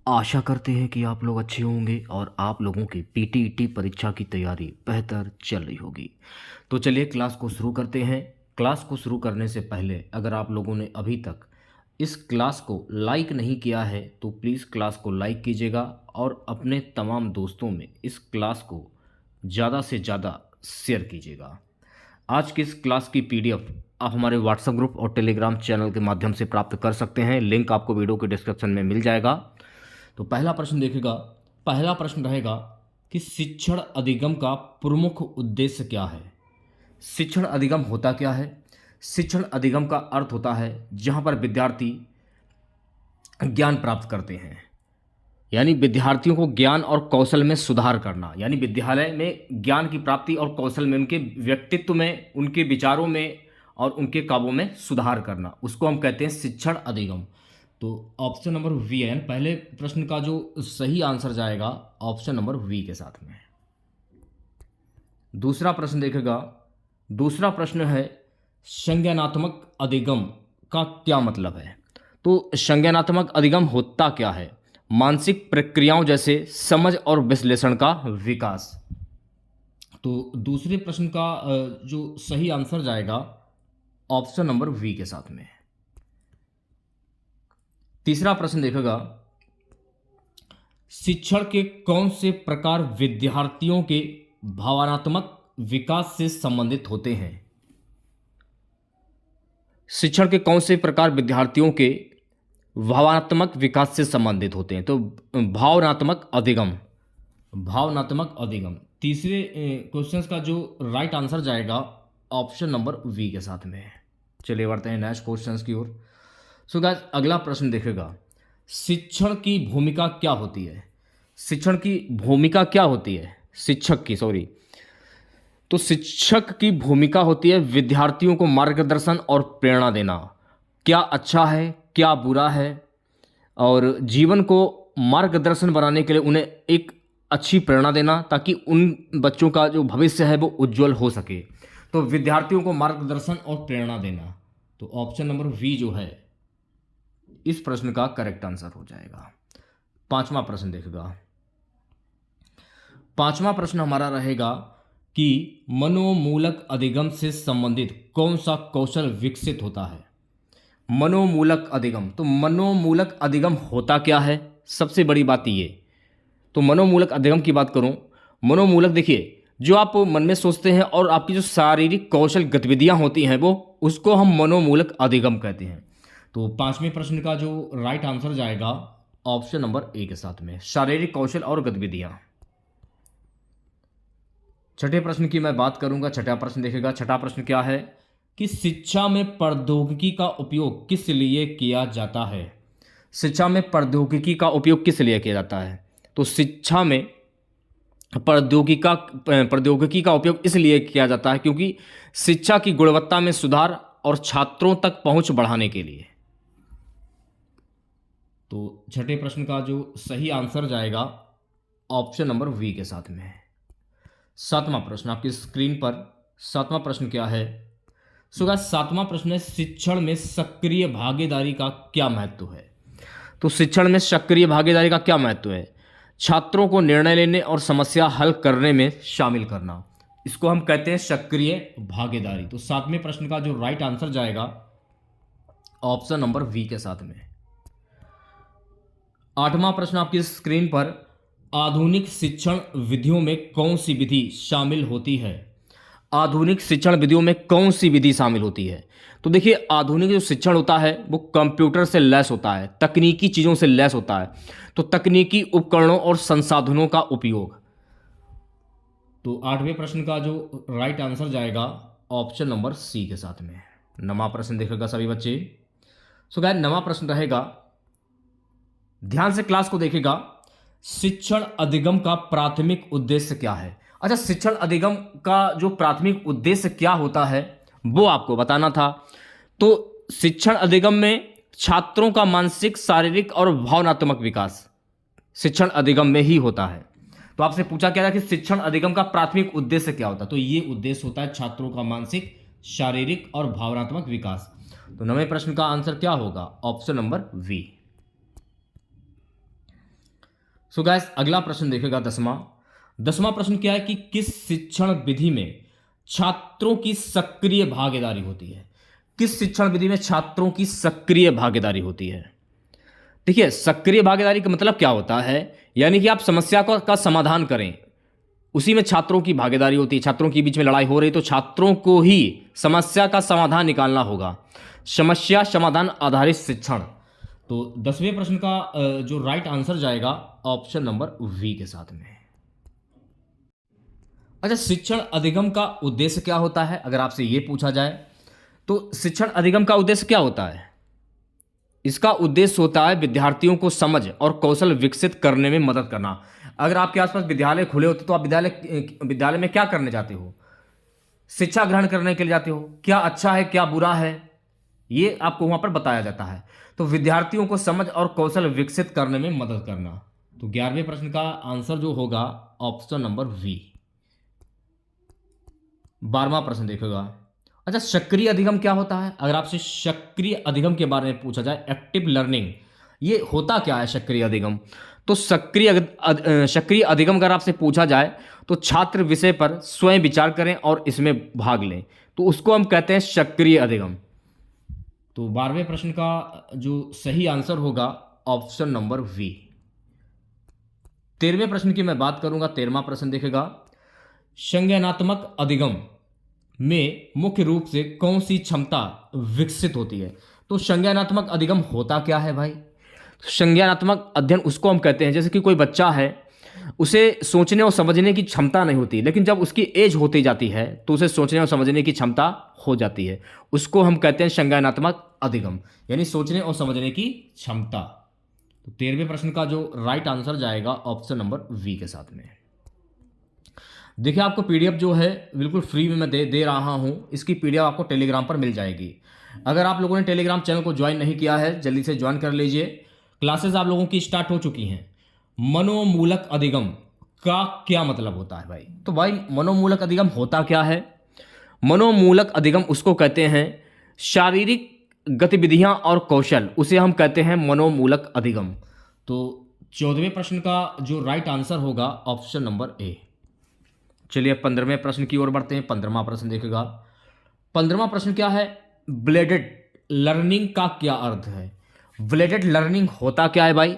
आशा करते हैं कि आप लोग अच्छे होंगे और आप लोगों की पीटीईटी परीक्षा की तैयारी बेहतर चल रही होगी। तो चलिए क्लास को शुरू करते हैं। क्लास को शुरू करने से पहले अगर आप लोगों ने अभी तक इस क्लास को लाइक नहीं किया है तो प्लीज़ क्लास को लाइक कीजिएगा और अपने तमाम दोस्तों में इस क्लास को ज़्यादा से ज़्यादा शेयर कीजिएगा। आज की इस क्लास की पीडीएफ आप हमारे व्हाट्सएप ग्रुप और टेलीग्राम चैनल के माध्यम से प्राप्त कर सकते हैं। लिंक आपको वीडियो के डिस्क्रिप्शन में मिल जाएगा। तो पहला प्रश्न देखिएगा। पहला प्रश्न रहेगा कि शिक्षण अधिगम का प्रमुख उद्देश्य क्या है। शिक्षण अधिगम होता क्या है? शिक्षण अधिगम का अर्थ होता है जहां पर विद्यार्थी ज्ञान प्राप्त करते हैं, यानी विद्यार्थियों को ज्ञान और कौशल में सुधार करना, यानी विद्यालय में ज्ञान की प्राप्ति और कौशल में, उनके व्यक्तित्व में, उनके विचारों में और उनके कामों में सुधार करना, उसको हम कहते हैं शिक्षण अधिगम। तो ऑप्शन नंबर वी है, पहले प्रश्न का जो सही आंसर जाएगा ऑप्शन नंबर वी के साथ में। दूसरा प्रश्न देखेगा। दूसरा प्रश्न है संज्ञानात्मक अधिगम का क्या मतलब है। तो संज्ञानात्मक अधिगम होता क्या है? मानसिक प्रक्रियाओं जैसे समझ और विश्लेषण का विकास। तो दूसरे प्रश्न का जो सही आंसर जाएगा ऑप्शन नंबर वी के साथ में। तीसरा प्रश्न देखेगा। शिक्षण के कौन से प्रकार विद्यार्थियों के भावनात्मक विकास से संबंधित होते हैं। शिक्षण के कौन से प्रकार विद्यार्थियों के भावनात्मक विकास से संबंधित होते हैं। तो भावनात्मक अधिगम, भावनात्मक अधिगम। तीसरे क्वेश्चंस का जो राइट आंसर जाएगा ऑप्शन नंबर वी के साथ में। चलिए बढ़ते हैं नेक्स्ट क्वेश्चंस की ओर। सो गाइस अगला प्रश्न देखेगा। शिक्षण की भूमिका क्या होती है। शिक्षण की भूमिका क्या होती है? शिक्षक की, सॉरी। तो शिक्षक की भूमिका होती है विद्यार्थियों को मार्गदर्शन और प्रेरणा देना। क्या अच्छा है, क्या बुरा है, और जीवन को मार्गदर्शन बनाने के लिए उन्हें एक अच्छी प्रेरणा देना ताकि उन बच्चों का जो भविष्य है वो उज्जवल हो सके। तो विद्यार्थियों को मार्गदर्शन और प्रेरणा देना। तो ऑप्शन नंबर वी जो है इस प्रश्न का करेक्ट आंसर हो जाएगा। पांचवा प्रश्न देखेगा। पांचवा प्रश्न हमारा रहेगा कि मनोमूलक अधिगम से संबंधित कौन सा कौशल विकसित होता है। मनोमूलक अधिगम, तो मनोमूलक अधिगम होता क्या है? सबसे बड़ी बात ये। तो मनोमूलक अधिगम की बात करूं, मनोमूलक देखिए जो आप मन में सोचते हैं और आपकी जो शारीरिक कौशल गतिविधियां होती हैं वो, उसको हम मनोमूलक अधिगम कहते हैं। तो पांचवें प्रश्न का जो राइट आंसर जाएगा ऑप्शन नंबर ए के साथ में, शारीरिक कौशल और गतिविधियां। छठे प्रश्न की मैं बात करूंगा। छठा प्रश्न देखेगा। छठा प्रश्न क्या है कि शिक्षा में प्रौद्योगिकी का उपयोग किस लिए किया जाता है। शिक्षा में प्रौद्योगिकी का उपयोग किस लिए किया जाता है। तो शिक्षा में प्रौद्योगिकी का उपयोग इसलिए किया जाता है क्योंकि शिक्षा की गुणवत्ता में सुधार और छात्रों तक पहुंच बढ़ाने के लिए। तो छठे प्रश्न का जो सही आंसर जाएगा ऑप्शन नंबर वी के साथ में। सातवां प्रश्न आपकी स्क्रीन पर। सातवां प्रश्न क्या है? सो गाइस सातवां प्रश्न है शिक्षण में सक्रिय भागीदारी का क्या महत्व है। तो शिक्षण में सक्रिय भागीदारी का क्या महत्व है? छात्रों को निर्णय लेने और समस्या हल करने में शामिल करना, इसको हम कहते हैं सक्रिय भागीदारी। तो सातवें प्रश्न का जो राइट आंसर जाएगा ऑप्शन नंबर वी के साथ में। आठवां प्रश्न आपकी स्क्रीन पर। आधुनिक शिक्षण विधियों में कौन सी विधि शामिल होती है। आधुनिक शिक्षण विधियों में कौन सी विधि शामिल होती है। तो देखिए आधुनिक जो शिक्षण होता है वो कंप्यूटर से लैस होता है, तकनीकी चीज़ों से लैस होता है। तो तकनीकी उपकरणों और संसाधनों का उपयोग। तो आठवें प्रश्न का जो राइट आंसर जाएगा ऑप्शन नंबर सी के साथ में। नवा प्रश्न देखेगा सभी बच्चे। सो गाइस नवा प्रश्न रहेगा, ध्यान से क्लास को देखेगा। शिक्षण अधिगम का प्राथमिक उद्देश्य क्या है। अच्छा, शिक्षण अधिगम का जो प्राथमिक उद्देश्य क्या होता है वो आपको बताना था। तो शिक्षण अधिगम में छात्रों का मानसिक, शारीरिक और भावनात्मक विकास शिक्षण अधिगम में ही होता है। तो आपसे पूछा क्या था कि शिक्षण अधिगम का प्राथमिक उद्देश्य क्या होता है। तो ये उद्देश्य होता है छात्रों का मानसिक, शारीरिक और भावनात्मक विकास। तो नवे प्रश्न का आंसर क्या होगा? Option number V. So guys अगला प्रश्न देखेगा 10वां प्रश्न क्या है कि किस शिक्षण विधि में छात्रों की सक्रिय भागीदारी होती है? किस शिक्षण विधि में छात्रों की सक्रिय भागीदारी होती है? देखिए, सक्रिय भागीदारी का मतलब क्या होता है, यानी कि आप समस्या का समाधान करें, उसी में छात्रों की भागीदारी होती है। छात्रों के बीच में लड़ाई हो रही तो छात्रों को ही समस्या का समाधान निकालना होगा, समस्या समाधान आधारित शिक्षण। तो 10वें प्रश्न का जो राइट आंसर जाएगा ऑप्शन नंबर वी के साथ में। अच्छा, शिक्षण अधिगम का उद्देश्य क्या होता है? अगर आपसे यह पूछा जाए तो शिक्षण अधिगम का उद्देश्य क्या होता है? इसका उद्देश्य होता है विद्यार्थियों को समझ और कौशल विकसित करने में मदद करना। अगर आपके आसपास विद्यालय खुले होते तो आप विद्यालय में क्या करने जाते हो? शिक्षा ग्रहण करने के लिए जाते हो। क्या अच्छा है, क्या बुरा है, ये आपको वहां पर बताया जाता है। तो विद्यार्थियों को समझ और कौशल विकसित करने में मदद करना। तो 11वें प्रश्न का आंसर जो होगा ऑप्शन नंबर वी। 12वां प्रश्न देखेगा। अच्छा, सक्रिय अधिगम क्या होता है? अगर आपसे सक्रिय अधिगम के बारे में पूछा जाए, एक्टिव लर्निंग, ये होता क्या है सक्रिय अधिगम? तो सक्रिय अधिगम अगर आपसे पूछा जाए तो छात्र विषय पर स्वयं विचार करें और इसमें भाग लें, तो उसको हम कहते हैं सक्रिय अधिगम। तो 12वें प्रश्न का जो सही आंसर होगा ऑप्शन नंबर वी। 13वें प्रश्न की मैं बात करूंगा। 13वां प्रश्न देखेगा, संज्ञानात्मक अधिगम में मुख्य रूप से कौन सी क्षमता विकसित होती है? तो संज्ञानात्मक अधिगम होता क्या है भाई? संज्ञानात्मक अध्ययन उसको हम कहते हैं, जैसे कि कोई बच्चा है, उसे सोचने और समझने की क्षमता नहीं होती, लेकिन जब उसकी एज होती जाती है तो उसे सोचने और समझने की क्षमता हो जाती है, उसको हम कहते हैं संज्ञानात्मक अधिगम, यानी सोचने और समझने की क्षमता। तो 13वें प्रश्न का जो राइट आंसर जाएगा ऑप्शन नंबर वी के साथ में। देखिए, आपको पीडीएफ जो है बिल्कुल फ्री में मैं दे रहा हूं। इसकी पीडीएफ आपको टेलीग्राम पर मिल जाएगी। अगर आप लोगों ने टेलीग्राम चैनल को ज्वाइन नहीं किया है, जल्दी से ज्वाइन कर लीजिए। क्लासेस आप लोगों की स्टार्ट हो चुकी हैं। मनोमूलक अधिगम का क्या मतलब होता है भाई? तो भाई मनोमूलक अधिगम होता क्या है? मनोमूलक अधिगम उसको कहते हैं शारीरिक गतिविधियां और कौशल, उसे हम कहते हैं मनोमूलक अधिगम। तो 14वें प्रश्न का जो राइट आंसर होगा ऑप्शन नंबर ए। चलिए 15वें प्रश्न की ओर बढ़ते हैं। 15वां प्रश्न देखेगा। 15वां प्रश्न क्या है? ब्लेडेड लर्निंग का क्या अर्थ है? ब्लेडेड लर्निंग होता क्या है भाई?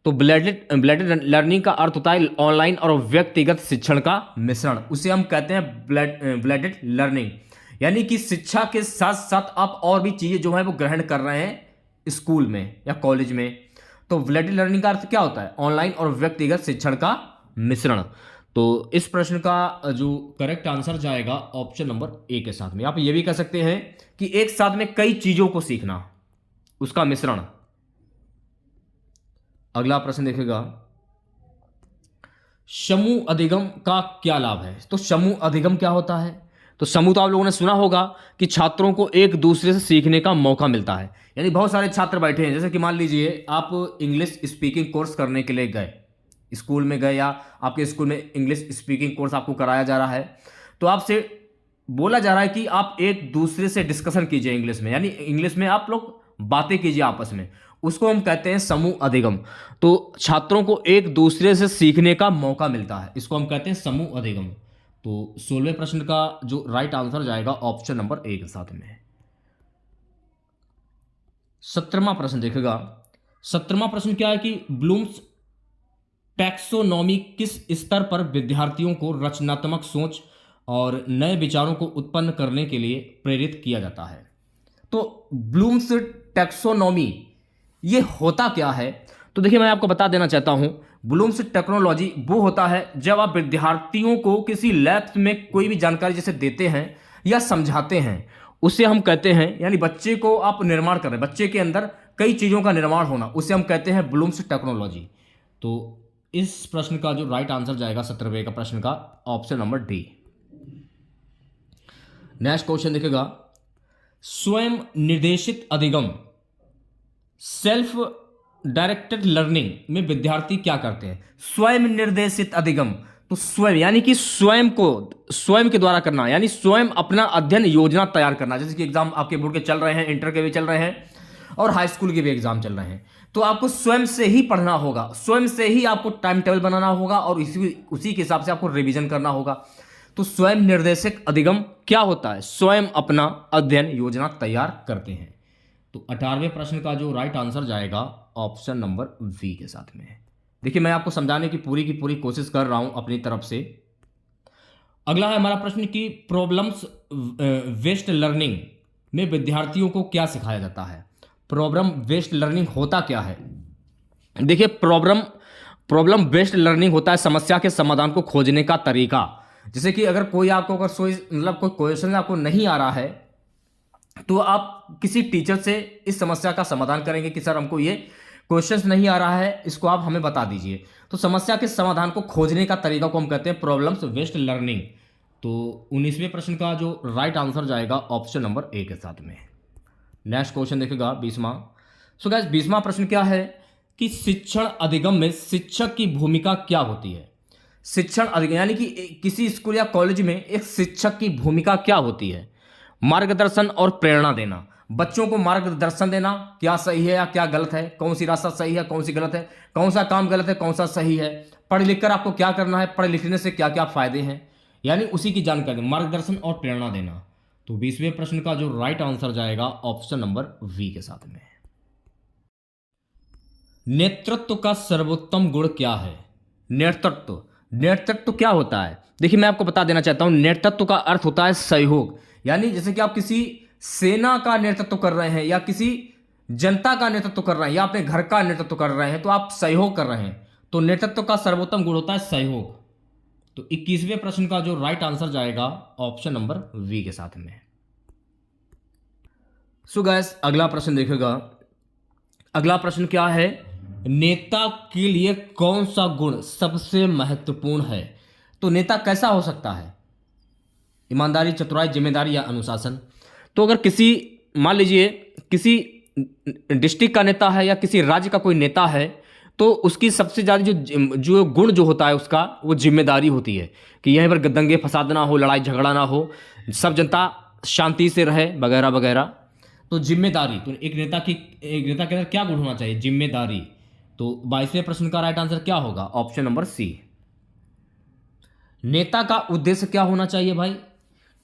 तो ब्लेडेड लर्निंग का अर्थ होता है ऑनलाइन और व्यक्तिगत शिक्षण का मिश्रण, उसे हम कहते हैं ब्लेडेड लर्निंग। यानी कि शिक्षा के साथ साथ आप और भी चीजें जो है वो ग्रहण कर रहे हैं स्कूल में या कॉलेज में। तो ब्लेडेड लर्निंग का अर्थ क्या होता है? ऑनलाइन और व्यक्तिगत शिक्षण का मिश्रण। तो इस प्रश्न का जो करेक्ट आंसर जाएगा ऑप्शन नंबर ए के साथ में। आप ये भी कह सकते हैं कि एक साथ में कई चीजों को सीखना, उसका मिश्रण। अगला प्रश्न देखेगा, समूह अधिगम का क्या लाभ है? तो समूह अधिगम क्या होता है? तो समूह तो आप लोगों ने सुना होगा कि छात्रों को एक दूसरे से सीखने का मौका मिलता है। यानी बहुत सारे छात्र बैठे हैं, जैसे कि मान लीजिए आप इंग्लिश स्पीकिंग कोर्स करने के लिए गए, स्कूल में गए या आपके स्कूल में इंग्लिश स्पीकिंग कोर्स आपको कराया जा रहा है, तो आपसे बोला जा रहा है कि आप एक दूसरे से डिस्कशन कीजिए इंग्लिश में, यानी इंग्लिश में आप लोग बातें कीजिए आपस में, उसको हम कहते हैं समूह अधिगम। तो छात्रों को एक दूसरे से सीखने का मौका मिलता है, इसको हम कहते हैं समूह अधिगम। तो 16वें प्रश्न का जो राइट आंसर जाएगा ऑप्शन नंबर ए के साथ में। 17वां प्रश्न देखेगा। 17वां प्रश्न क्या है कि ब्लूम्स टैक्सोनॉमी किस स्तर पर विद्यार्थियों को रचनात्मक सोच और नए विचारों को उत्पन्न करने के लिए प्रेरित किया जाता है? तो ब्लूम्स टैक्सोनॉमी ये होता क्या है? तो देखिए, मैं आपको बता देना चाहता हूं, ब्लूम्स टेक्नोलॉजी वो होता है जब आप विद्यार्थियों को किसी लैब में कोई भी जानकारी जैसे देते हैं या समझाते हैं, उसे हम कहते हैं, यानी बच्चे को आप निर्माण कर रहे हैं, बच्चे के अंदर कई चीज़ों का निर्माण होना, उसे हम कहते हैं ब्लूम्स टेक्नोलॉजी। तो इस प्रश्न का जो राइट आंसर जाएगा 17वें का प्रश्न का option number D. Next question देखेगा, स्वयं निर्देशित अधिगम सेल्फ डायरेक्टेड लर्निंग में विद्यार्थी क्या करते हैं? स्वयं निर्देशित अधिगम, तो स्वयं यानी कि स्वयं के द्वारा करना, यानी स्वयं अपना अध्ययन योजना तैयार करना। जैसे कि एग्जाम आपके बोर्ड के चल रहे हैं, इंटर के भी चल रहे हैं, और हाई स्कूल के भी एग्जाम चल रहे हैं। तो आपको स्वयं से ही पढ़ना होगा, स्वयं से ही आपको टाइम टेबल बनाना होगा और उसी के हिसाब से आपको रिवीजन करना होगा। तो स्वयं निर्देशक अधिगम क्या होता है? स्वयं अपना अध्ययन योजना तैयार करते हैं। तो 18वें प्रश्न का जो राइट आंसर जाएगा ऑप्शन नंबर वी के साथ में है। देखिए, मैं आपको समझाने की पूरी कोशिश कर रहा हूं अपनी तरफ से। अगला है हमारा प्रश्न कि प्रॉब्लम्स बेस्ड लर्निंग में विद्यार्थियों को क्या सिखाया जाता है? प्रॉब्लम बेस्ड लर्निंग होता क्या है? देखिए, प्रॉब्लम बेस्ड लर्निंग होता है समस्या के समाधान को खोजने का तरीका। जैसे कि अगर कोई आपको कोई क्वेश्चन आपको नहीं आ रहा है तो आप किसी टीचर से इस समस्या का समाधान करेंगे कि सर हमको ये क्वेश्चंस नहीं आ रहा है, इसको आप हमें बता दीजिए। तो समस्या के समाधान को खोजने का तरीका को हम कहते हैं प्रॉब्लम्स बेस्ड लर्निंग। तो 19वें प्रश्न का जो राइट आंसर जाएगा ऑप्शन नंबर ए के साथ में। नेक्स्ट क्वेश्चन देखेगा 20वां। सो गाइस 20वां प्रश्न क्या है कि शिक्षण अधिगम में शिक्षक की भूमिका क्या होती है? शिक्षण अधिगम यानी कि किसी स्कूल या कॉलेज में एक शिक्षक की भूमिका क्या होती है? मार्गदर्शन और प्रेरणा देना, बच्चों को मार्गदर्शन देना, क्या सही है या क्या गलत है, कौन सी रास्ता सही है कौन सी गलत है, कौन सा काम गलत है कौन सा सही है, पढ़ लिख कर आपको क्या करना है, पढ़ लिखने से क्या क्या फायदे हैं, यानी उसी की जानकारी, मार्गदर्शन और प्रेरणा देना। तो 20वें प्रश्न का जो राइट आंसर जाएगा ऑप्शन नंबर वी के साथ में। नेतृत्व का सर्वोत्तम गुण क्या है? नेतृत्व क्या होता है? देखिए, मैं आपको बता देना चाहता हूं, नेतृत्व का अर्थ होता है सहयोग। यानी जैसे कि आप किसी सेना का नेतृत्व कर रहे हैं या किसी जनता का नेतृत्व कर रहे हैं या अपने घर का नेतृत्व कर रहे हैं तो आप सहयोग कर रहे हैं। तो नेतृत्व का सर्वोत्तम गुण होता है सहयोग। तो 21वें प्रश्न का जो राइट आंसर जाएगा ऑप्शन नंबर वी के साथ में। सो गाइस अगला प्रश्न देखिएगा। अगला प्रश्न क्या है? नेता के लिए कौन सा गुण सबसे महत्वपूर्ण है? तो नेता कैसा हो सकता है? ईमानदारी, चतुराई, जिम्मेदारी या अनुशासन? तो अगर किसी, मान लीजिए किसी डिस्ट्रिक्ट का नेता है या किसी राज्य का कोई नेता है तो उसकी सबसे ज़्यादा जो गुण जो होता है उसका, वो जिम्मेदारी होती है कि यहीं पर दंगे फसाद ना हो, लड़ाई झगड़ा ना हो, सब जनता शांति से रहे वगैरह वगैरह। तो जिम्मेदारी, तो एक नेता के अंदर क्या गुण होना चाहिए? जिम्मेदारी। तो 22वें प्रश्न का राइट आंसर क्या होगा? Option number C. नेता का उद्देश्य क्या होना चाहिए भाई?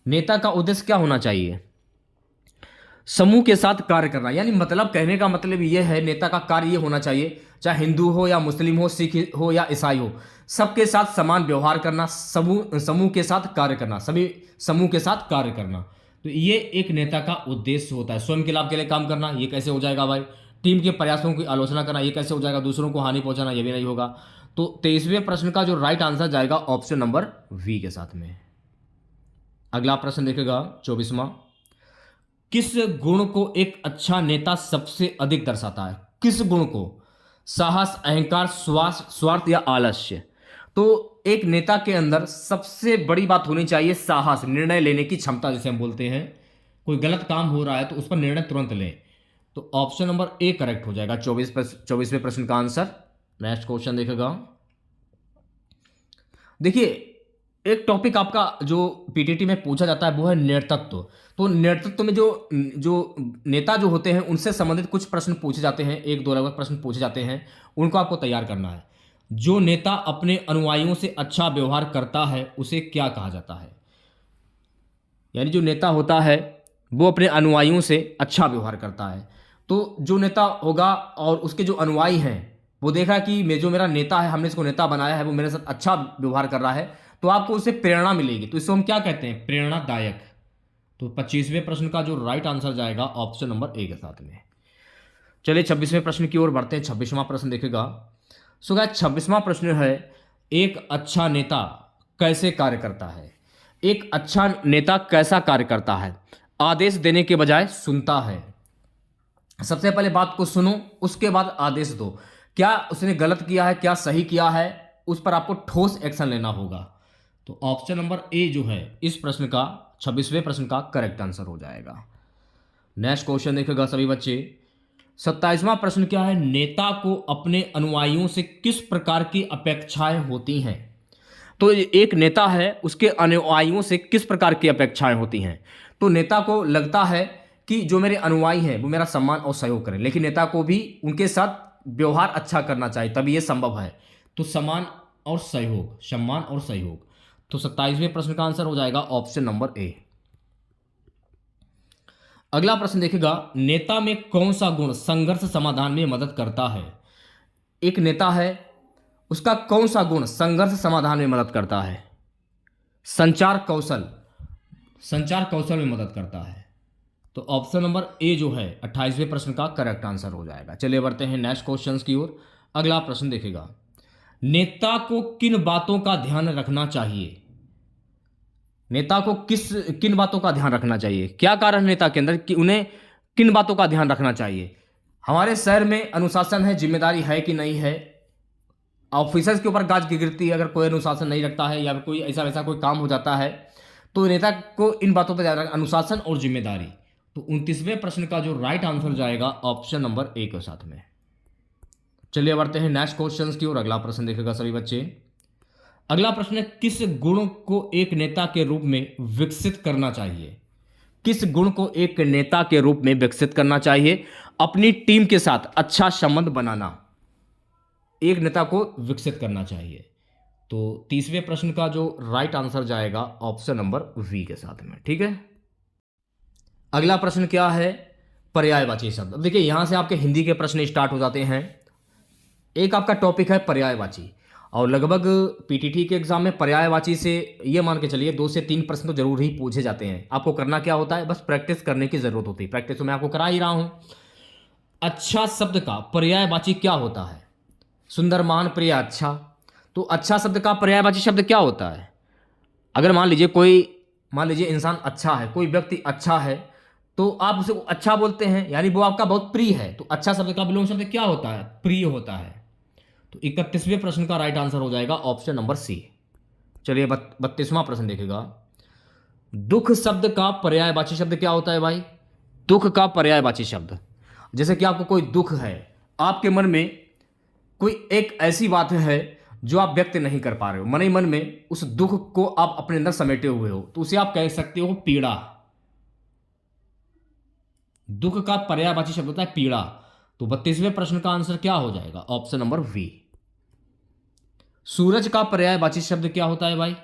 नेता का उद्देश्य क्या होना चाहिए? समूह के साथ कार्य करना। यानी मतलब कहने का मतलब यह है, नेता का कार्य यह होना चाहिए, चाहे हिंदू हो या मुस्लिम हो, सिख हो या ईसाई हो, सबके साथ समान व्यवहार करना, समूह के साथ कार्य करना, सभी समूह के साथ कार्य करना। तो ये एक नेता का उद्देश्य होता है। स्वयं के लाभ के लिए काम करना, ये कैसे हो जाएगा भाई? टीम के प्रयासों की आलोचना करना, ये कैसे हो जाएगा? दूसरों को हानि पहुंचाना, ये भी नहीं होगा। तो 23वें प्रश्न का जो राइट आंसर जाएगा ऑप्शन नंबर वी के साथ में। अगला प्रश्न देखेगा 24वां। किस गुण को एक अच्छा नेता सबसे अधिक दर्शाता है? किस गुण को? साहस, अहंकार, स्वार्थ या आलस्य? तो एक नेता के अंदर सबसे बड़ी बात होनी चाहिए साहस, निर्णय लेने की क्षमता, जिसे हम बोलते हैं। कोई गलत काम हो रहा है तो उस पर निर्णय तुरंत लें। तो ऑप्शन नंबर ए करेक्ट हो जाएगा 24वें प्रश्न का आंसर। नेक्स्ट क्वेश्चन देखेगा। देखिए, एक टॉपिक आपका जो पीटीटी में पूछा जाता है वो है नेतृत्व। तो नेतृत्व में जो नेता जो होते हैं उनसे संबंधित कुछ प्रश्न पूछे जाते हैं, एक दो लगभग प्रश्न पूछे जाते हैं, उनको आपको तैयार करना है। जो नेता अपने अनुयायियों से अच्छा व्यवहार करता है उसे क्या कहा जाता है? यानी जो नेता होता है वो अपने अनुयायियों से अच्छा व्यवहार करता है। तो जो नेता होगा और उसके जो अनुयायी हैं वो देख रहा है कि जो मेरा नेता है, हमने इसको नेता बनाया है, वो मेरे साथ अच्छा व्यवहार कर रहा है, तो आपको उससे प्रेरणा मिलेगी। तो इसको हम क्या कहते हैं? प्रेरणादायक। तो 25वें प्रश्न का जो राइट आंसर जाएगा ऑप्शन नंबर ए के साथ में। चलिए 26वें प्रश्न की ओर बढ़ते हैं। 26वां प्रश्न देखेगा। सो गाइस 26वां प्रश्न है, एक अच्छा नेता कैसे कार्य करता है? एक अच्छा नेता कैसा कार्य करता है? आदेश देने के बजाय सुनता है। सबसे पहले बात को सुनो, उसके बाद आदेश दो। क्या उसने गलत किया है, क्या सही किया है, उस पर आपको ठोस एक्शन लेना होगा। तो ऑप्शन नंबर ए जो है इस प्रश्न का 26वें प्रश्न का करेक्ट आंसर हो जाएगा। नेक्स्ट क्वेश्चन देखेगा सभी बच्चे। 27वां प्रश्न क्या है? नेता को अपने अनुयायियों से किस प्रकार की अपेक्षाएं होती हैं? तो एक नेता है, उसके अनुयायियों से किस प्रकार की अपेक्षाएं होती हैं? तो नेता को लगता है कि जो मेरे अनुयायी हैं वो मेरा सम्मान और सहयोग करें, लेकिन नेता को भी उनके साथ व्यवहार अच्छा करना चाहिए, तभी ये संभव है। तो सम्मान और सहयोग। तो 27वें प्रश्न का आंसर हो जाएगा ऑप्शन नंबर ए। अगला प्रश्न देखिएगा, नेता में कौन सा गुण संघर्ष समाधान में मदद करता है? एक नेता है, उसका कौन सा गुण संघर्ष समाधान में मदद करता है? संचार कौशल में मदद करता है। तो ऑप्शन नंबर ए जो है 28वें प्रश्न का करेक्ट आंसर हो जाएगा। चलिए बढ़ते हैं नेक्स्ट क्वेश्चंस की ओर। अगला प्रश्न देखिएगा, नेता को किन बातों का ध्यान रखना चाहिए? नेता को किन बातों का ध्यान रखना चाहिए? क्या कारण है नेता के अंदर कि उन्हें किन बातों का ध्यान रखना चाहिए? हमारे शहर में अनुशासन है, जिम्मेदारी है कि नहीं है? ऑफिसर्स के ऊपर गाज गिरती है अगर कोई अनुशासन नहीं रखता है या कोई ऐसा वैसा कोई काम हो जाता है, तो नेता को इन बातों पर ध्यान रखना, अनुशासन और जिम्मेदारी। तो 29वें प्रश्न का जो राइट आंसर जाएगा ऑप्शन नंबर ए के साथ में। चलिए बढ़ते हैं नेक्स्ट क्वेश्चन की ओर। अगला प्रश्न देखेगा सभी बच्चे। अगला प्रश्न है, किस गुण को एक नेता के रूप में विकसित करना चाहिए? किस गुण को एक नेता के रूप में विकसित करना चाहिए? अपनी टीम के साथ अच्छा संबंध बनाना एक नेता को विकसित करना चाहिए। तो 30वें प्रश्न का जो राइट आंसर जाएगा ऑप्शन नंबर वी के साथ में। ठीक है, अगला प्रश्न क्या है? पर्यायवाची शब्द। अब देखिए यहां से आपके हिंदी के प्रश्न स्टार्ट हो जाते हैं। एक आपका टॉपिक है पर्यायवाची, और लगभग पीटीटी के एग्जाम में पर्यायवाची से ये मान के चलिए 2 से 3 प्रश्न तो जरूर ही पूछे जाते हैं। आपको करना क्या होता है, बस प्रैक्टिस करने की जरूरत होती है। प्रैक्टिस तो मैं आपको करा ही रहा हूं। अच्छा शब्द का पर्यायवाची क्या होता है? सुंदर, महान, प्रिय, अच्छा। तो अच्छा शब्द का पर्यायवाची शब्द क्या होता है? अगर मान लीजिए इंसान अच्छा है, कोई व्यक्ति अच्छा है, तो आप उसे अच्छा बोलते हैं, यानी वो आपका बहुत प्रिय है। तो अच्छा शब्द का विलोम शब्द क्या होता है? प्रिय होता है। तो 31वें प्रश्न का राइट आंसर हो जाएगा ऑप्शन नंबर सी। चलिए 32वां प्रश्न देखेगा, दुख शब्द का पर्यायवाची शब्द क्या होता है भाई? दुख का पर्यायवाची शब्द, जैसे कि आपको कोई दुख है, आपके मन में कोई एक ऐसी बात है जो आप व्यक्त नहीं कर पा रहे हो, मन ही मन में उस दुख को आप अपने अंदर समेटे हुए हो, तो उसे आप कह सकते हो पीड़ा। दुख का पर्यायवाची शब्द होता है पीड़ा। तो 32वें प्रश्न का आंसर क्या हो जाएगा? Option number we. सूरज का पर्यायवाची शब्द क्या होता है भाई?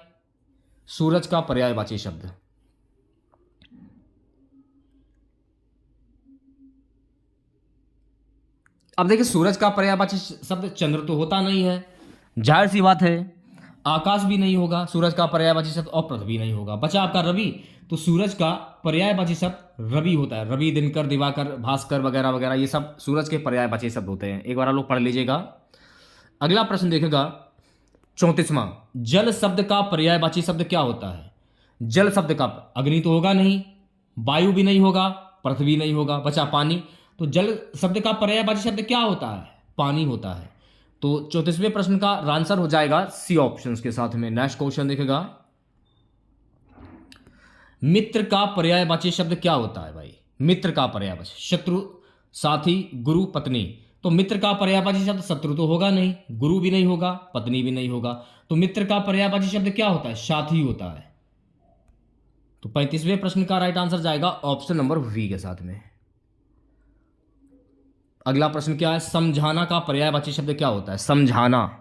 सूरज का पर्यायवाची शब्द, अब देखिए सूरज का पर्यायवाची शब्द चंद्र तो होता नहीं है, जाहिर सी बात है। आकाश भी नहीं होगा सूरज का पर्यायवाची शब्द, और पृथ्वी नहीं होगा। बचा आपका रवि। तो सूरज का पर्यायवाची शब्द रवि होता है। रवि, दिनकर, दिवाकर, भास्कर वगैरह वगैरह, ये सब सूरज के पर्यायवाची शब्द होते हैं। एक बार आप लोग पढ़ लीजिएगा। अगला प्रश्न देखेगा 34वां, जल शब्द का पर्यायवाची शब्द क्या होता है? जल शब्द का, अग्नि तो होगा नहीं, वायु भी नहीं होगा, पृथ्वी नहीं होगा, बचा पानी। तो जल शब्द का पर्यायवाची शब्द क्या होता है? पानी होता है। तो 34वें प्रश्न का आंसर हो जाएगा सी ऑप्शंस के साथ में। नेक्स्ट क्वेश्चन देखेगा, मित्र का पर्यायवाची शब्द क्या होता है भाई? मित्र का पर्यायवाची, शत्रु, साथी, गुरु, पत्नी। तो मित्र का पर्यायवाची शब्द शत्रु तो होगा नहीं, गुरु भी नहीं होगा, पत्नी भी नहीं होगा। तो मित्र का पर्यायवाची शब्द क्या होता है? साथी होता है। तो 35वें प्रश्न का राइट आंसर जाएगा ऑप्शन नंबर वी के साथ में। अगला प्रश्न क्या है? समझाना का पर्यायवाची शब्द क्या होता है? समझाना।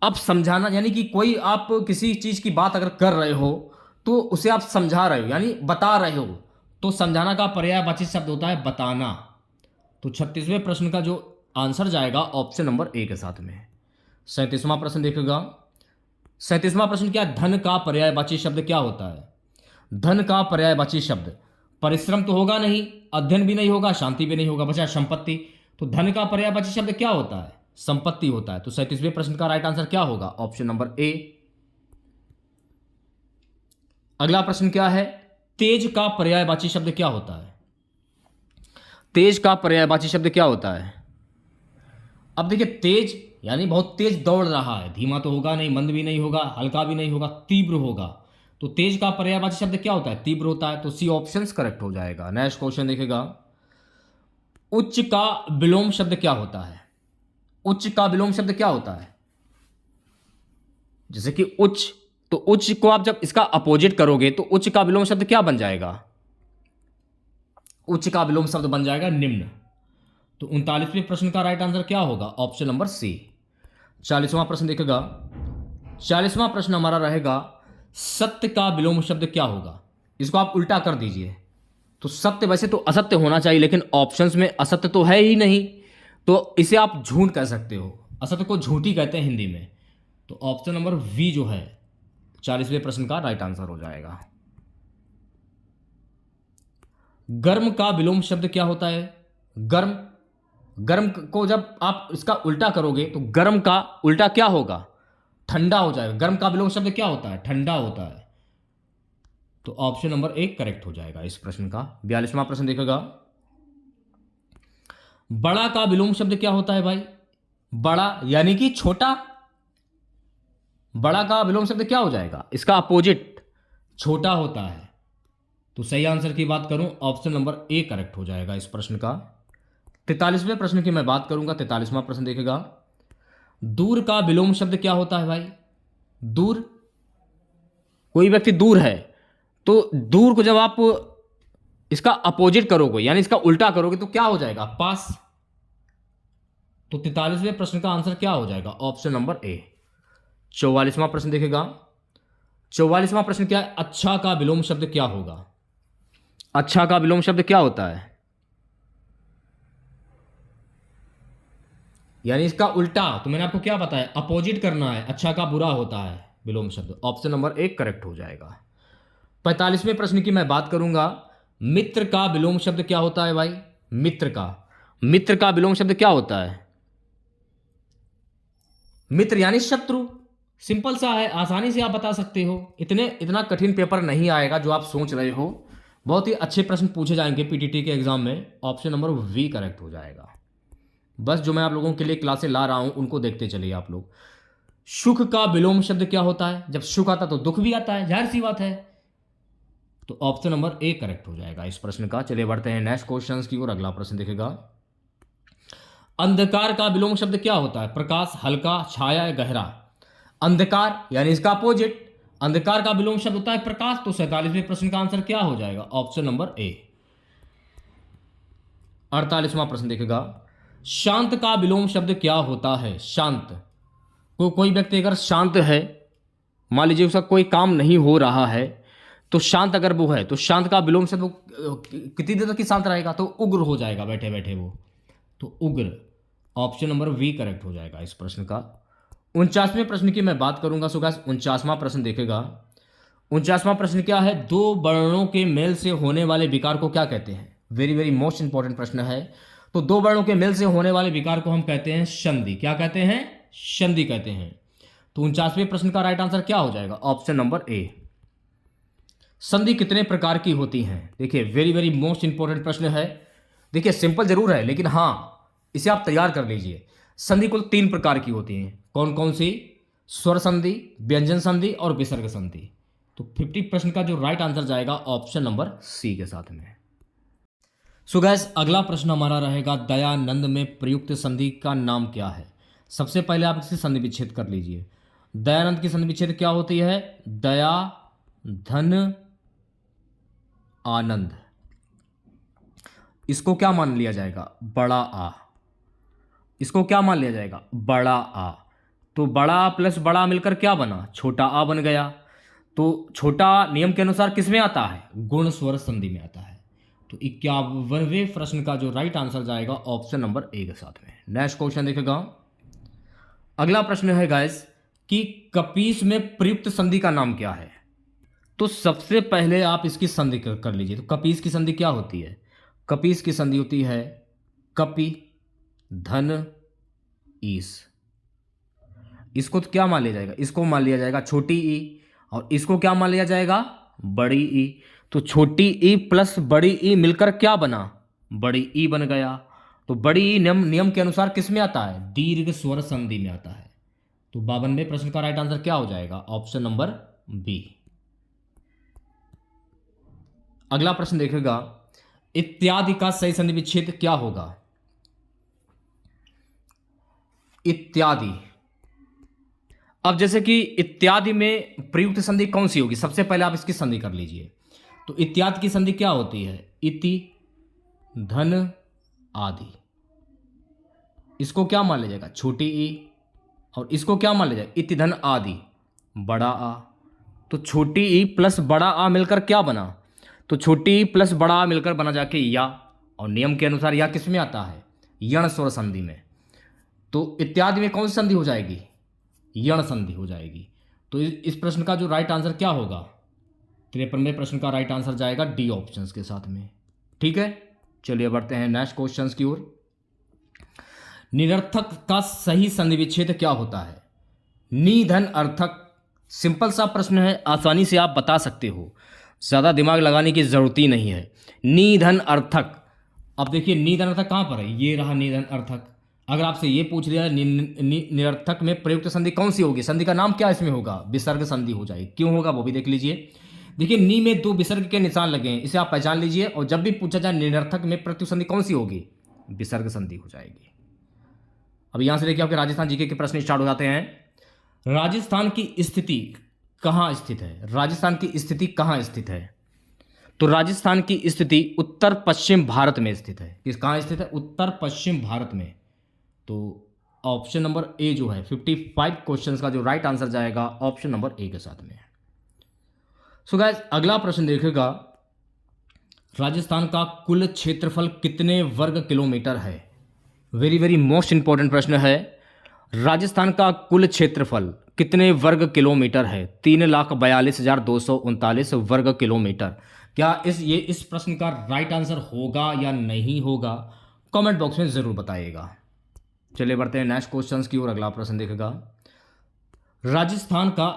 अब समझाना यानी कि कोई आप किसी चीज की बात अगर कर रहे हो तो उसे आप समझा रहे हो, यानी बता रहे हो। तो समझाना का पर्यायवाची शब्द होता है बताना। तो 36वें प्रश्न का जो आंसर जाएगा ऑप्शन नंबर ए के साथ में। 37वां प्रश्न देखेगा। 37वां प्रश्न क्या? धन का पर्यायवाची शब्द क्या होता है? धन का पर्यायवाची शब्द, परिश्रम तो होगा नहीं, अध्ययन भी नहीं होगा, शांति भी नहीं होगा, बचा संपत्ति। तो धन का पर्यायवाची शब्द क्या होता है? संपत्ति होता है। तो 37वें प्रश्न का राइट आंसर क्या होगा? Option number A. अगला प्रश्न क्या है? तेज का पर्यायवाची शब्द क्या होता है? तेज का पर्यायवाची शब्द क्या होता है? अब देखिए तेज यानी बहुत तेज दौड़ रहा है, धीमा तो होगा नहीं, मंद भी नहीं होगा, हल्का भी नहीं होगा, तीव्र होगा। तो तेज का पर्यायवाची शब्द क्या होता है? तीव्र होता है। तो सी ऑप्शन करेक्ट हो जाएगा। नेक्स्ट क्वेश्चन देखेगा, उच्च का विलोम शब्द क्या होता है? उच्च का विलोम शब्द क्या होता है? जैसे कि उच्च तो उच्च को आप जब इसका अपोजिट करोगे तो उच्च का विलोम शब्द क्या बन जाएगा? उच्च का विलोम शब्द बन जाएगा निम्न। तो 39वें प्रश्न का राइट आंसर क्या होगा? ऑप्शन नंबर सी। 40वां प्रश्न देखेगा। 40वां प्रश्न हमारा रहेगा सत्य का विलोम शब्द क्या होगा? इसको आप उल्टा कर दीजिए। तो सत्य वैसे तो असत्य होना चाहिए, लेकिन ऑप्शंस में असत्य तो है ही नहीं, तो इसे आप झूठ कह सकते हो। असत्य को झूठी कहते हैं हिंदी में। तो ऑप्शन नंबर वी जो है 40वें प्रश्न का राइट आंसर हो जाएगा। गर्म का विलोम शब्द क्या होता है? गर्म, गर्म को जब आप इसका उल्टा करोगे तो गर्म का उल्टा क्या होगा? ठंडा हो जाएगा। गर्म का विलोम शब्द क्या होता है? ठंडा होता है। तो ऑप्शन नंबर 1 करेक्ट हो जाएगा इस प्रश्न का। 42वां प्रश्न देखेगा। बड़ा का विलोम शब्द क्या होता है भाई? बड़ा यानी कि छोटा। बड़ा का विलोम शब्द क्या हो जाएगा? इसका अपोजिट छोटा होता है। तो सही आंसर की बात करूं, ऑप्शन नंबर ए करेक्ट हो जाएगा इस प्रश्न का। 43वें प्रश्न की मैं बात करूंगा। 43वां प्रश्न देखेगा। दूर का विलोम शब्द क्या होता है भाई? दूर, कोई व्यक्ति दूर है तो दूर को जब आप इसका अपोजिट करोगे यानी इसका उल्टा करोगे तो क्या हो जाएगा? पास। तो 43वें प्रश्न का आंसर क्या हो जाएगा? Option number A. 44वां प्रश्न देखेगा। 44वां प्रश्न क्या है? अच्छा का विलोम शब्द क्या होगा? अच्छा का विलोम शब्द क्या होता है? यानी इसका उल्टा। तो मैंने आपको क्या बताया? अपोजिट करना है। अच्छा का बुरा होता है विलोम शब्द। ऑप्शन नंबर 1 करेक्ट हो जाएगा। 45वें प्रश्न की मैं बात करूंगा। मित्र का विलोम शब्द क्या होता है भाई? मित्र का विलोम शब्द क्या होता है? मित्र यानी शत्रु। सिंपल सा है, आसानी से आप बता सकते हो। इतना कठिन पेपर नहीं आएगा जो आप सोच रहे हो। बहुत ही अच्छे प्रश्न पूछे जाएंगे पीटीटी के एग्जाम में। ऑप्शन नंबर वी करेक्ट हो जाएगा। बस जो मैं आप लोगों के लिए क्लासें ला रहा हूं उनको देखते चलिए आप लोग। सुख का विलोम शब्द क्या होता है? जब सुख आता तो दुख भी आता है, जाहिर सी बात है। तो ऑप्शन नंबर ए करेक्ट हो जाएगा इस प्रश्न का। चलिए बढ़ते हैं नेक्स्ट क्वेश्चंस की ओर। अगला प्रश्न देखेगा। अंधकार का विलोम शब्द क्या होता है? प्रकाश, हल्का, छाया, गहरा। अंधकार यानी इसका अपोजिट। अंधकार का विलोम शब्द होता है प्रकाश। तो 47वें प्रश्न का आंसर क्या हो जाएगा? Option number A. 48वां प्रश्न देखेगा। शांत का विलोम शब्द क्या होता है? शांत, कोई व्यक्ति अगर शांत है, मान लीजिए उसका कोई काम नहीं हो रहा है, तो शांत अगर वो है तो शांत का विलोम शब्द कितनी देर तक की शांत रहेगा? तो उग्र हो जाएगा बैठे बैठे वो। तो उग्र। ऑप्शन नंबर वी करेक्ट हो जाएगा इस प्रश्न का। 49वें प्रश्न की मैं बात करूंगा। सो गाइस 49वां प्रश्न देखेगा। 49वां प्रश्न क्या है? दो वर्णों के मेल से होने वाले विकार को क्या कहते हैं? वेरी वेरी मोस्ट इंपॉर्टेंट प्रश्न है। तो दो वर्णों के मेल से होने वाले विकार को हम कहते हैं संधि। क्या कहते हैं? संधि कहते हैं। तो 49वें प्रश्न का राइट आंसर क्या हो जाएगा? Option number A. संधि कितने प्रकार की होती हैं? देखिए वेरी वेरी मोस्ट इंपॉर्टेंट प्रश्न है। देखिए सिंपल जरूर है, लेकिन हाँ इसे आप तैयार कर लीजिए। संधि कुल 3 प्रकार की होती हैं। कौन कौन सी? स्वर संधि, व्यंजन संधि और विसर्ग संधि। तो 50 प्रश्न का जो राइट आंसर जाएगा ऑप्शन नंबर सी के साथ में। सो गैस अगला प्रश्न हमारा रहेगा। दयानंद में प्रयुक्त संधि का नाम क्या है? सबसे पहले आप इसकी संधि विच्छेद कर लीजिए। दयानंद की संधि विच्छेद क्या होती है? दया, धन, आनंद। इसको क्या मान लिया जाएगा? बड़ा आ। इसको क्या मान लिया जाएगा? बड़ा आ। तो बड़ा प्लस बड़ा मिलकर क्या बना? छोटा आ बन गया। तो छोटा नियम के अनुसार किस में आता है? गुण स्वर संधि में आता है। तो 51वें प्रश्न का जो राइट आंसर जाएगा ऑप्शन नंबर ए के साथ में। नेक्स्ट क्वेश्चन देखेगा। अगला प्रश्न है गाइस कि कपीस में प्रयुक्त संधि का नाम क्या है? तो सबसे पहले आप इसकी संधि कर लीजिए। तो कपीस की संधि क्या होती है? कपीस की संधि होती है कपि, धन, ईस। इसको तो क्या मान लिया जाएगा? इसको मान लिया जाएगा छोटी ई, और इसको क्या मान लिया जाएगा? बड़ी ई। तो छोटी ई प्लस बड़ी ई मिलकर क्या बना? बड़ी ई बन गया। तो बड़ी ई नियम के अनुसार किस में आता है? दीर्घ स्वर संधि में आता है। तो 52वें प्रश्न का राइट आंसर क्या हो जाएगा? Option number B. अगला प्रश्न देखेगा। इत्यादि का सही संधि विच्छेद क्या होगा? इत्यादि, अब जैसे कि इत्यादि में प्रयुक्त संधि कौन सी होगी, सबसे पहले आप इसकी संधि कर लीजिए। तो इत्यादि की संधि क्या होती है, इति धन आदि। इसको क्या मान लिया जाएगा, छोटी ई, और इसको क्या मान लिया जाएगा, इति धन आदि बड़ा आ। तो छोटी ई प्लस बड़ा आ मिलकर क्या बना, तो छोटी ई प्लस बड़ा आ मिलकर बना जाके या, और नियम के अनुसार या किस में आता है, यण स्वर संधि में। तो इत्यादि में कौन सी संधि हो जाएगी, यण संधि हो जाएगी। तो इस प्रश्न का जो राइट आंसर क्या होगा, 53वें प्रश्न का राइट आंसर जाएगा डी ऑप्शन के साथ में। ठीक है, चलिए बढ़ते हैं नेक्स्ट क्वेश्चन की ओर। निरर्थक का सही संधि विच्छेद क्या होता है, नि धन अर्थक। सिंपल सा प्रश्न है, आसानी से आप बता सकते हो, ज़्यादा दिमाग लगाने की जरूरत ही नहीं है। नि धन अर्थक, अब देखिए नि धन अर्थक कहाँ पर है, ये रहा नि धन अर्थक। अगर आपसे ये पूछ लिया निरर्थक में प्रयुक्त संधि कौन सी होगी, संधि का नाम क्या इसमें होगा, विसर्ग संधि हो जाएगी। क्यों होगा वो भी देख लीजिए। देखिए नी में 2 विसर्ग के निशान लगे हैं, इसे आप पहचान लीजिए, और जब भी पूछा जाए निरर्थक में प्रयुक्त संधि कौन सी होगी, विसर्ग संधि हो जाएगी। अब यहां से देखिए आपके राजस्थान जीके के प्रश्न स्टार्ट हो जाते हैं। राजस्थान की स्थिति कहां स्थित है, राजस्थान की स्थिति कहां स्थित है, तो राजस्थान की स्थिति उत्तर पश्चिम भारत में स्थित है। किस कहां स्थित है, उत्तर पश्चिम भारत में। तो ऑप्शन नंबर ए जो है 55 क्वेश्चंस का जो राइट आंसर जाएगा ऑप्शन नंबर ए के साथ में। सो गाइस अगला प्रश्न देखिएगा, राजस्थान का कुल क्षेत्रफल कितने वर्ग किलोमीटर है। वेरी वेरी मोस्ट इंपॉर्टेंट प्रश्न है, राजस्थान का कुल क्षेत्रफल कितने वर्ग किलोमीटर है, 3,42,239 वर्ग किलोमीटर। क्या इस प्रश्न का राइट आंसर होगा या नहीं होगा, कमेंट बॉक्स में जरूर बताइएगा। चलिए बढ़ते हैं नेक्स्ट क्वेश्चंस की ओर। अगला प्रश्न देखेगा, राजस्थान का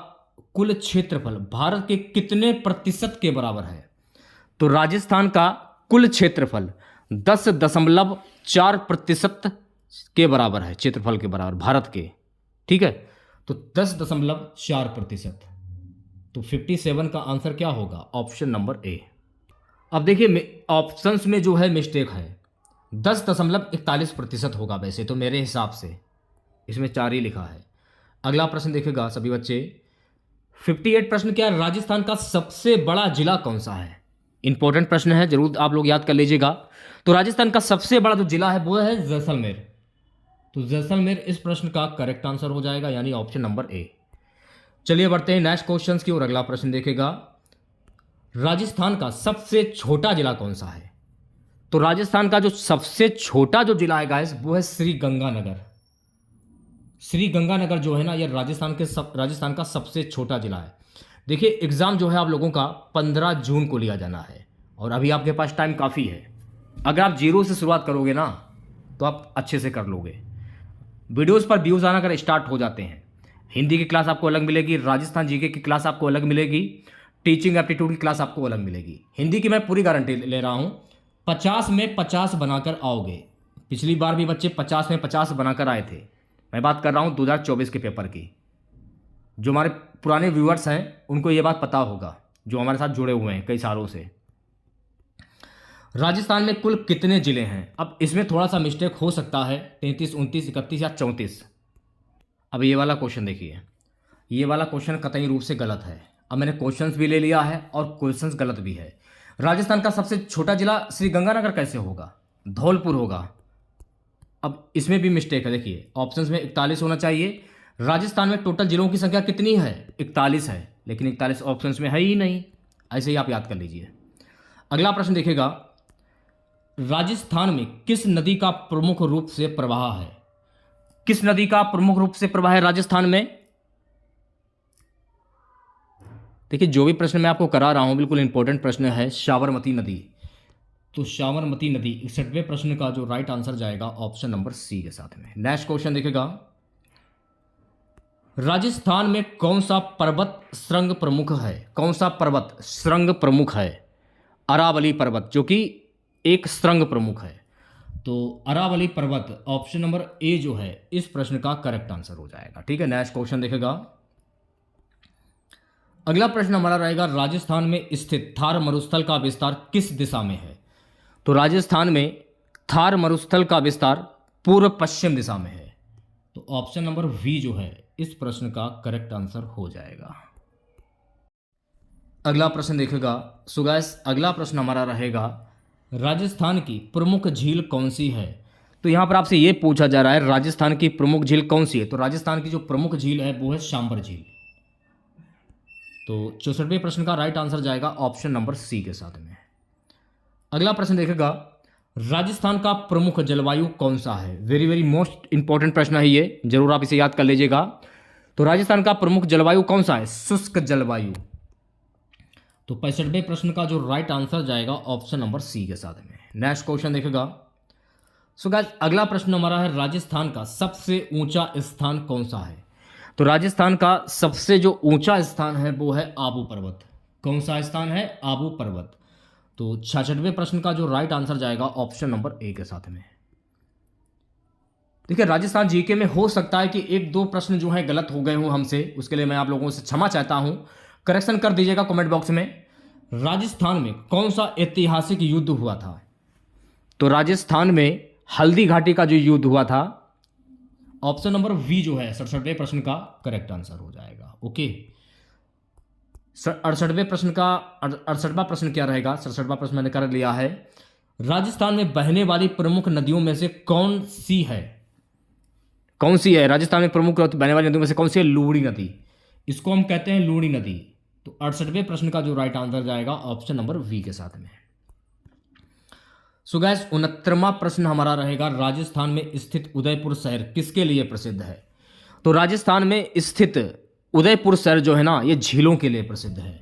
कुल क्षेत्रफल भारत के कितने प्रतिशत के बराबर है, तो राजस्थान का कुल क्षेत्रफल 10.4% के बराबर है, क्षेत्रफल के बराबर भारत के। ठीक है, तो 10.4%। तो 57 का आंसर क्या होगा, ऑप्शन नंबर ए। अब देखिए ऑप्शंस में जो है मिस्टेक है, 10.41% होगा वैसे तो मेरे हिसाब से, इसमें 4 ही लिखा है। अगला प्रश्न देखेगा सभी बच्चे, 58 प्रश्न क्या, राजस्थान का सबसे बड़ा जिला कौन सा है। इंपॉर्टेंट प्रश्न है, जरूर आप लोग याद कर लीजिएगा। तो राजस्थान का सबसे बड़ा जो जिला है वो है जैसलमेर। तो जैसलमेर इस प्रश्न का करेक्ट आंसर हो जाएगा, यानी ऑप्शन नंबर ए। चलिए बढ़ते हैं नेक्स्ट क्वेश्चन की ओर। अगला प्रश्न देखेगा, राजस्थान का सबसे छोटा जिला कौन सा है, तो राजस्थान का जो सबसे छोटा जो जिला है गाइस वो है श्री गंगानगर। श्री गंगानगर जो है ना, ये राजस्थान का सबसे छोटा जिला है। देखिए एग्जाम जो है आप लोगों का 15 जून को लिया जाना है, और अभी आपके पास टाइम काफ़ी है। अगर आप 0 से शुरुआत करोगे ना तो आप अच्छे से कर लोगे। वीडियोस पर व्यूज़ आना अगर स्टार्ट हो जाते हैं, हिंदी की क्लास आपको अलग मिलेगी, राजस्थान जीके की क्लास आपको अलग मिलेगी, टीचिंग एप्टीट्यूड की क्लास आपको अलग मिलेगी। हिंदी की मैं पूरी गारंटी ले रहा हूँ, 50 में 50 बनाकर आओगे। पिछली बार भी बच्चे 50 में 50 बनाकर आए थे। मैं बात कर रहा हूँ 2024 के पेपर की। जो हमारे पुराने व्यूअर्स हैं उनको ये बात पता होगा, जो हमारे साथ जुड़े हुए हैं कई सालों से। राजस्थान में कुल कितने ज़िले हैं, अब इसमें थोड़ा सा मिस्टेक हो सकता है, 33, 29, 31 या 34। अब ये वाला क्वेश्चन देखिए, ये वाला क्वेश्चन कतई रूप से गलत है। अब मैंने क्वेश्चंस भी ले लिया है और क्वेश्चंस गलत भी है। राजस्थान का सबसे छोटा जिला श्री गंगानगर कैसे होगा, धौलपुर होगा। अब इसमें भी मिस्टेक है, देखिए ऑप्शंस में 41 होना चाहिए। राजस्थान में टोटल जिलों की संख्या कितनी है, 41 है, लेकिन 41 ऑप्शंस में है ही नहीं। ऐसे ही आप याद कर लीजिए। अगला प्रश्न देखेगा, राजस्थान में किस नदी का प्रमुख रूप से प्रवाह है, किस नदी का प्रमुख रूप से प्रवाह है राजस्थान में। देखिए जो भी प्रश्न मैं आपको करा रहा हूं बिल्कुल इंपॉर्टेंट प्रश्न है, साबरमती नदी। तो साबरमती नदी 61वें प्रश्न का जो राइट आंसर जाएगा ऑप्शन नंबर सी के साथ में। नेक्स्ट क्वेश्चन देखेगा, राजस्थान में कौन सा पर्वत श्रृंग प्रमुख है, कौन सा पर्वत श्रृंग प्रमुख है। अरावली पर्वत जो कि एक श्रृंग प्रमुख है। तो अरावली पर्वत ऑप्शन नंबर ए जो है इस प्रश्न का करेक्ट आंसर हो जाएगा। ठीक है, नेक्स्ट क्वेश्चन देखेगा। अगला प्रश्न हमारा रहेगा, राजस्थान में स्थित थार मरुस्थल का विस्तार किस दिशा में है। तो राजस्थान में थार मरुस्थल का विस्तार पूर्व पश्चिम दिशा में है। तो ऑप्शन नंबर वी जो है इस प्रश्न का करेक्ट आंसर हो जाएगा। अगला प्रश्न देखिएगा। सो गाइस, अगला प्रश्न हमारा रहेगा, राजस्थान की प्रमुख झील कौन सी है? तो यहाँ पर आपसे ये पूछा जा रहा है राजस्थान की प्रमुख झील कौन सी है। तो राजस्थान की जो प्रमुख झील है वो है सांबर झील। तो 64वें प्रश्न का राइट आंसर जाएगा ऑप्शन नंबर सी के साथ में। अगला प्रश्न देखेगा, राजस्थान का प्रमुख जलवायु कौन सा है? वेरी वेरी मोस्ट इंपॉर्टेंट प्रश्न है ये, जरूर आप इसे याद कर लीजिएगा। तो राजस्थान का प्रमुख जलवायु कौन सा है? शुष्क जलवायु। तो 65वें प्रश्न का जो राइट आंसर जाएगा ऑप्शन नंबर सी के साथ में। नेक्स्ट क्वेश्चन देखेगा। सो गाइस, अगला प्रश्न हमारा है, राजस्थान का सबसे ऊंचा स्थान कौन सा है? तो राजस्थान का सबसे जो ऊंचा स्थान है वो है आबू पर्वत। कौन सा स्थान है? आबू पर्वत। तो 66वें प्रश्न का जो राइट आंसर जाएगा ऑप्शन नंबर ए के साथ में। देखिए, राजस्थान जीके में हो सकता है कि एक दो प्रश्न जो है गलत हो गए हों हमसे, उसके लिए मैं आप लोगों से क्षमा चाहता हूं, करेक्शन कर दीजिएगा कमेंट बॉक्स में। राजस्थान में कौन सा ऐतिहासिक युद्ध हुआ था? तो राजस्थान में हल्दी घाटी का जो युद्ध हुआ था, ऑप्शन नंबर वी जो है 67वें प्रश्न का करेक्ट आंसर हो जाएगा। ओके, 68वें प्रश्न का 68वां प्रश्न क्या रहेगा? 67वां प्रश्न मैंने कर लिया है। राजस्थान में बहने वाली प्रमुख नदियों में से कौन सी है? कौन सी है राजस्थान में प्रमुख बहने वाली नदियों में से? कौन सी है? लूड़ी नदी। इसको हम कहते हैं लूड़ी नदी। तो 68वें प्रश्न का जो राइट आंसर जाएगा ऑप्शन नंबर वी के साथ में। सो गाइस, 69वां प्रश्न हमारा रहेगा, राजस्थान में स्थित उदयपुर शहर किसके लिए प्रसिद्ध है? तो राजस्थान में स्थित उदयपुर शहर जो है ना, ये झीलों के लिए प्रसिद्ध है।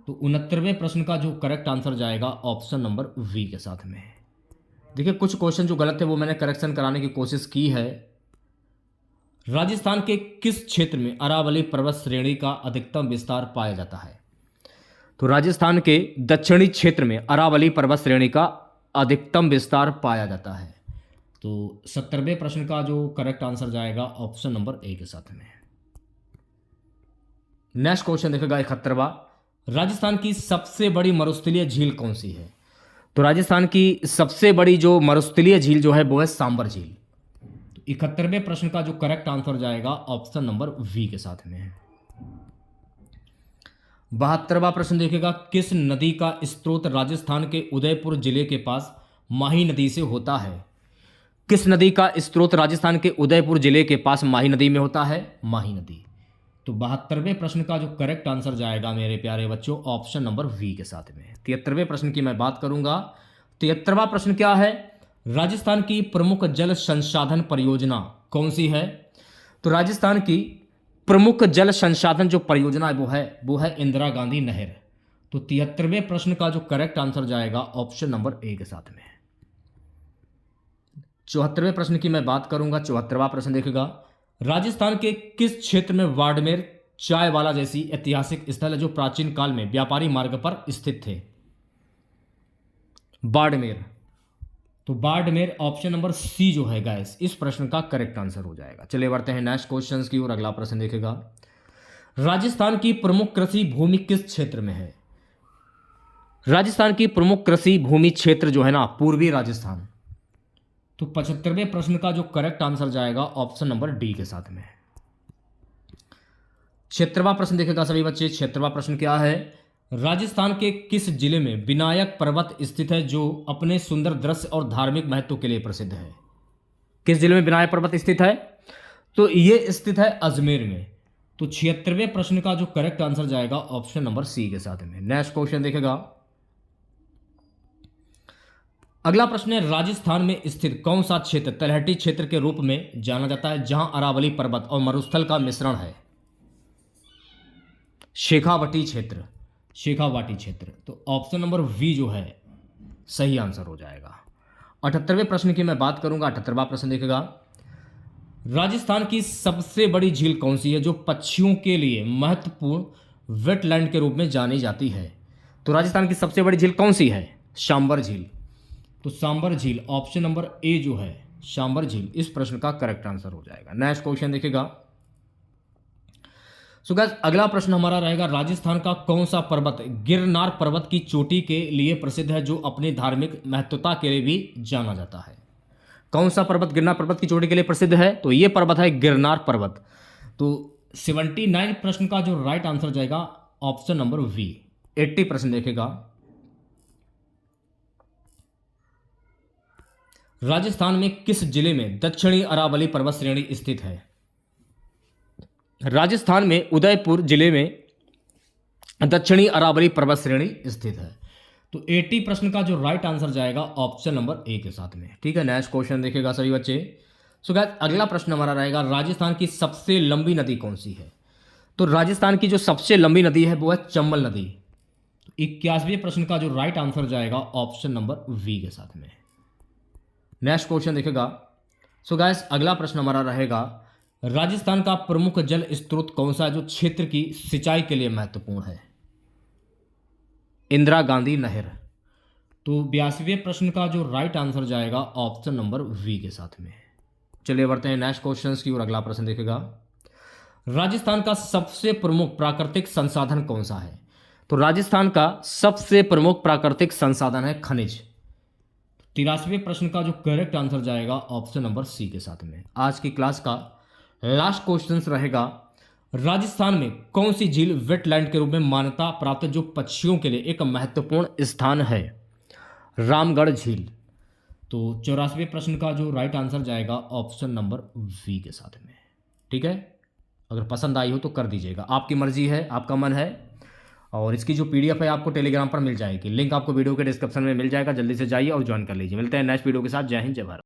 तो 69वें प्रश्न का जो करेक्ट आंसर जाएगा ऑप्शन नंबर वी के साथ में। देखिए, कुछ क्वेश्चन जो गलत है वो मैंने करेक्शन कराने की कोशिश की है। राजस्थान के किस क्षेत्र में अरावली पर्वत श्रेणी का अधिकतम विस्तार पाया जाता है? तो राजस्थान के दक्षिणी क्षेत्र में अरावली पर्वत श्रेणी का अधिकतम विस्तार पाया जाता है। तो 70वें प्रश्न का जो करेक्ट आंसर जाएगा ऑप्शन नंबर ए के साथ में। नेक्स्ट क्वेश्चन देखेगा 71वां, राजस्थान की सबसे बड़ी मरुस्थलीय झील कौन सी है? तो राजस्थान की सबसे बड़ी जो मरुस्थलीय झील जो है वो है सांबर झील। तो 71वें प्रश्न का जो करेक्ट आंसर जाएगा ऑप्शन नंबर वी के साथ में है। 72वां प्रश्न देखेगा, किस नदी का स्रोत राजस्थान के उदयपुर जिले के पास माही नदी से होता है? किस नदी का स्रोत राजस्थान के उदयपुर जिले के पास माही नदी में होता है? माही नदी। तो 72वें प्रश्न का जो करेक्ट आंसर जाएगा मेरे प्यारे बच्चों ऑप्शन नंबर वी के साथ में। 73वें प्रश्न की मैं बात करूंगा। 73वां प्रश्न क्या है? राजस्थान की प्रमुख जल संसाधन परियोजना कौन सी है? तो राजस्थान की प्रमुख जल संसाधन जो परियोजना है वो है इंदिरा गांधी नहर। तो 73वें प्रश्न का जो करेक्ट आंसर जाएगा ऑप्शन नंबर ए के साथ में। 74वें प्रश्न की मैं बात करूंगा। 74वां प्रश्न देखेगा, राजस्थान के किस क्षेत्र में बाड़मेर चाय वाला जैसी ऐतिहासिक स्थल है जो प्राचीन काल में व्यापारी मार्ग पर स्थित थे? बाड़मेर। तो बाड़मेर ऑप्शन नंबर सी जो है गाइस इस प्रश्न का करेक्ट आंसर हो जाएगा। चलिए बढ़ते हैं नेक्स्ट क्वेश्चंस की ओर। अगला प्रश्न देखेगा, राजस्थान की प्रमुख कृषि भूमि किस क्षेत्र में है? राजस्थान की प्रमुख कृषि भूमि क्षेत्र जो है ना, पूर्वी राजस्थान। तो 75वें प्रश्न का जो करेक्ट आंसर जाएगा ऑप्शन नंबर डी के साथ में। 76वां प्रश्न देखेगा सभी बच्चे। 76वां प्रश्न क्या है? राजस्थान के किस जिले में विनायक पर्वत स्थित है जो अपने सुंदर दृश्य और धार्मिक महत्व के लिए प्रसिद्ध है? किस जिले में विनायक पर्वत स्थित है? तो ये स्थित है अजमेर में। तो 76वें प्रश्न का जो करेक्ट आंसर जाएगा ऑप्शन नंबर सी के साथ में। नेक्स्ट क्वेश्चन देखेगा, अगला प्रश्न है, राजस्थान में स्थित कौन सा क्षेत्र तलहटी क्षेत्र के रूप में जाना जाता है जहां अरावली पर्वत और मरुस्थल का मिश्रण है? शेखावटी क्षेत्र। शेखावाटी क्षेत्र। तो ऑप्शन नंबर वी जो है सही आंसर हो जाएगा। 78वें प्रश्न की मैं बात करूंगा। 78वां प्रश्न देखेगा, राजस्थान की सबसे बड़ी झील कौन सी है जो पक्षियों के लिए महत्वपूर्ण वेटलैंड के रूप में जानी जाती है? तो राजस्थान की सबसे बड़ी झील कौन सी है? सांबर झील। तो सांबर झील ऑप्शन नंबर ए जो है सांबर झील इस प्रश्न का करेक्ट आंसर हो जाएगा। नेक्स्ट क्वेश्चन देखेगा। सो गाइस अगला प्रश्न हमारा रहेगा, राजस्थान का कौन सा पर्वत गिरनार पर्वत की चोटी के लिए प्रसिद्ध है जो अपनी धार्मिक महत्वता के लिए भी जाना जाता है? कौन सा पर्वत गिरनार पर्वत की चोटी के लिए प्रसिद्ध है? तो ये पर्वत है गिरनार पर्वत। तो 79 प्रश्न का जो राइट आंसर जाएगा ऑप्शन नंबर वी। 80 प्रश्न देखेगा, राजस्थान में किस जिले में दक्षिणी अरावली पर्वत श्रेणी स्थित है? राजस्थान में उदयपुर जिले में दक्षिणी अरावली पर्वत श्रेणी स्थित है। तो 80 प्रश्न का जो राइट आंसर जाएगा ऑप्शन नंबर ए के साथ में। ठीक है, नेक्स्ट क्वेश्चन देखेगा सभी बच्चे। सो गाइस अगला प्रश्न हमारा रहेगा, राजस्थान की सबसे लंबी नदी कौन सी है? तो राजस्थान की जो सबसे लंबी नदी है वो है चंबल नदी। 81वें प्रश्न का जो राइट आंसर जाएगा ऑप्शन नंबर वी के साथ में। नेक्स्ट क्वेश्चन देखेगा। सो गाइस अगला प्रश्न हमारा रहेगा, राजस्थान का प्रमुख जल स्रोत कौन सा है जो क्षेत्र की सिंचाई के लिए महत्वपूर्ण है? इंदिरा गांधी नहर। तो 82वें प्रश्न का जो राइट आंसर जाएगा ऑप्शन नंबर वी के साथ में। चलिए बढ़ते हैं नेक्स्ट क्वेश्चन की ओर। अगला प्रश्न देखेगा, राजस्थान का सबसे प्रमुख प्राकृतिक संसाधन कौन सा है? तो राजस्थान का सबसे प्रमुख प्राकृतिक संसाधन है खनिज। 83वें प्रश्न का जो करेक्ट आंसर जाएगा ऑप्शन नंबर सी के साथ में। आज की क्लास का लास्ट क्वेश्चन रहेगा, राजस्थान में कौन सी झील वेटलैंड के रूप में मान्यता प्राप्त जो पक्षियों के लिए एक महत्वपूर्ण स्थान है? रामगढ़ झील। तो 84वें प्रश्न का जो राइट आंसर जाएगा ऑप्शन नंबर वी के साथ में। ठीक है, अगर पसंद आई हो तो कर दीजिएगा, आपकी मर्जी है, आपका मन है। और इसकी जो पीडीएफ है आपको टेलीग्राम पर मिल जाएगी, लिंक आपको वीडियो के डिस्क्रिप्शन में मिल जाएगा। जल्दी से जाइए और ज्वाइन कर लीजिए। मिलते हैं नेक्स्ट वीडियो के साथ। जय हिंद, जय भारत।